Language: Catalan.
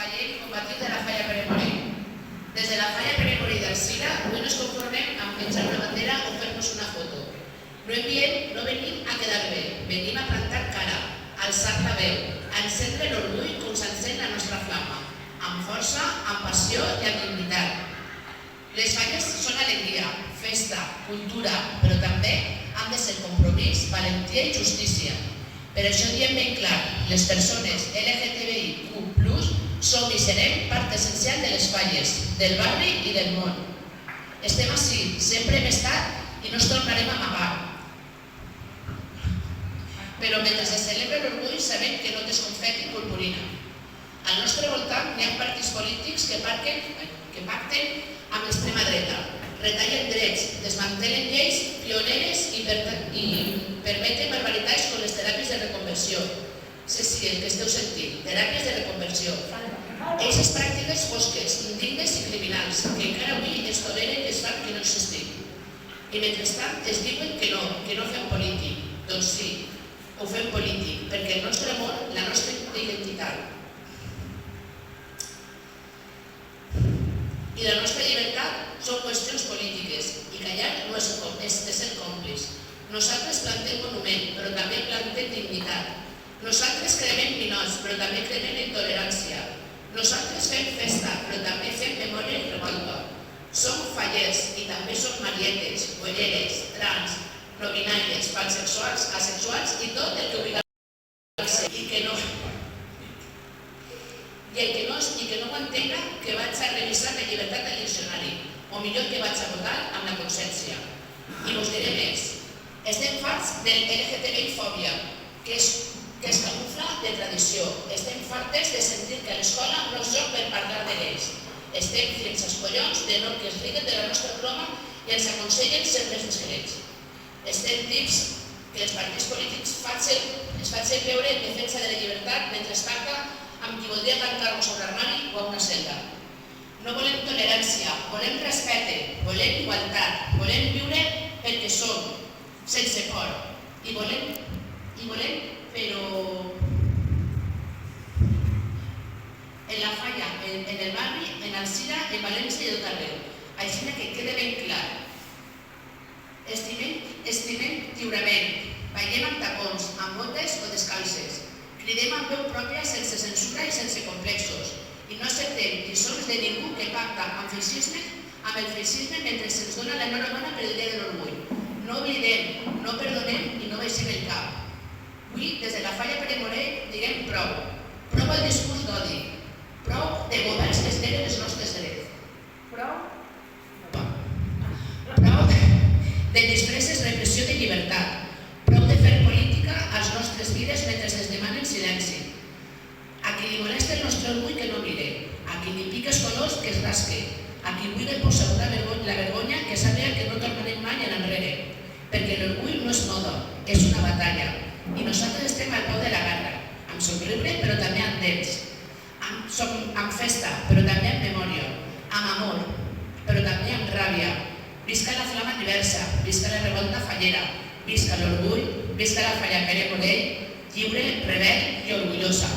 Fallem combatit de la Falla Pere Morell. Des de la Falla Pere Morell d'Alzira, avui nos conformem amb penjar una bandera o fer-nos una foto. No venim a quedar bé, venim a plantar cara, a alçar la veu, a encendre l'orgull com s'encén la nostra flama, amb força, amb passió i amb dignitat. Les falles són alegria, festa, cultura, però també han de ser compromís, valentia i justícia. Per això diem ben clar, les persones LGTBIQ+, som i serem part essencial de les falles, del barri i del món. Estem ací, sempre hem estat i no ens tornarem a amagar. Però mentre es celebra l'orgull sabem que no és confeti i purpurina. Al nostre voltant hi ha partits polítics que pacten amb l'extrema dreta, retallen drets, desmantellen lleis pioneres i permeten barbaritats com les teràpies de reconversió. Sí, el que esteu sentint, teràpies de reconversió. Aquestes pràctiques fosques, indignes i criminals, que encara avui es toleren i es fan que no existim. I mentrestant es diuen que no fem polític. Doncs sí, ho fem polític, perquè el nostre amor, la nostra identitat i la nostra llibertat són qüestions polítiques i callar no és ser còmpliç. Nosaltres plantem monument, però també plantem dignitat. Nosaltres cremem ninots, però també cremem intolerància. Nosaltres fem festa, però també fem memòria i revolta. Som fallers i també som marietes, bolleres, trans, no binàries, pansexuals, asexuals i tot el que vulguem ser. I que no ho entenga que vaig a revisar la llibertat al diccionari, o millor que vaig a votar amb la consciència. I us diré més. Estem farts de l'LGTBI-fòbia, que es camufla de tradició. Estem fartes de sentir que a l'escola no és lloc per parlar de lleis. Estem fins als collons de no que es riguen de la nostra broma i ens aconsellen ser més discrets. Estem tips que els partits polítics es facin veure en defensa de la llibertat mentre es pacta amb qui voldria tancar-nos a un armari o a una celda. No volem tolerància, volem respecte, volem igualtat, volem viure pel que som, sense por. I volem, però en la Falla, en el barri, en Alzira, en València i tot arreu. Així que quede ben clar. Estimem lliurement, ballem amb tacons, amb botes o descalces. Cridem amb veu pròpia sense censura i sense complexos. I no acceptem lliçons de ningú que pacta amb el feixisme mentre se'ns dona l'enhorabona per el dia de l'orgull. No oblidem, no perdonem i no baixem el cap. Avui, des de la Falla Pere Morell, diguem prou. Prou al discurs d'odi. Prou de governs que es neguen els nostres drets. Prou de disfresses repressió de llibertat. Prou de fer política als nostres vides mentre es demanen silenci. A qui li molesta el nostre orgull que no mire. A qui li pica els colors que es rasque. A qui vulgui posar la vergonya que sàpiga que no tornarem mai enrere. Perquè l'orgull no és moda, és una batalla. I nosaltres estem al peu de la guerra, amb somriure però també amb dents. Amb festa però també amb memòria. Amb amor però també amb ràbia. Visca la flama diversa, visca la revolta fallera, visca l'orgull, visca la Falla Pere Morell, lliure, rebel i orgullosa.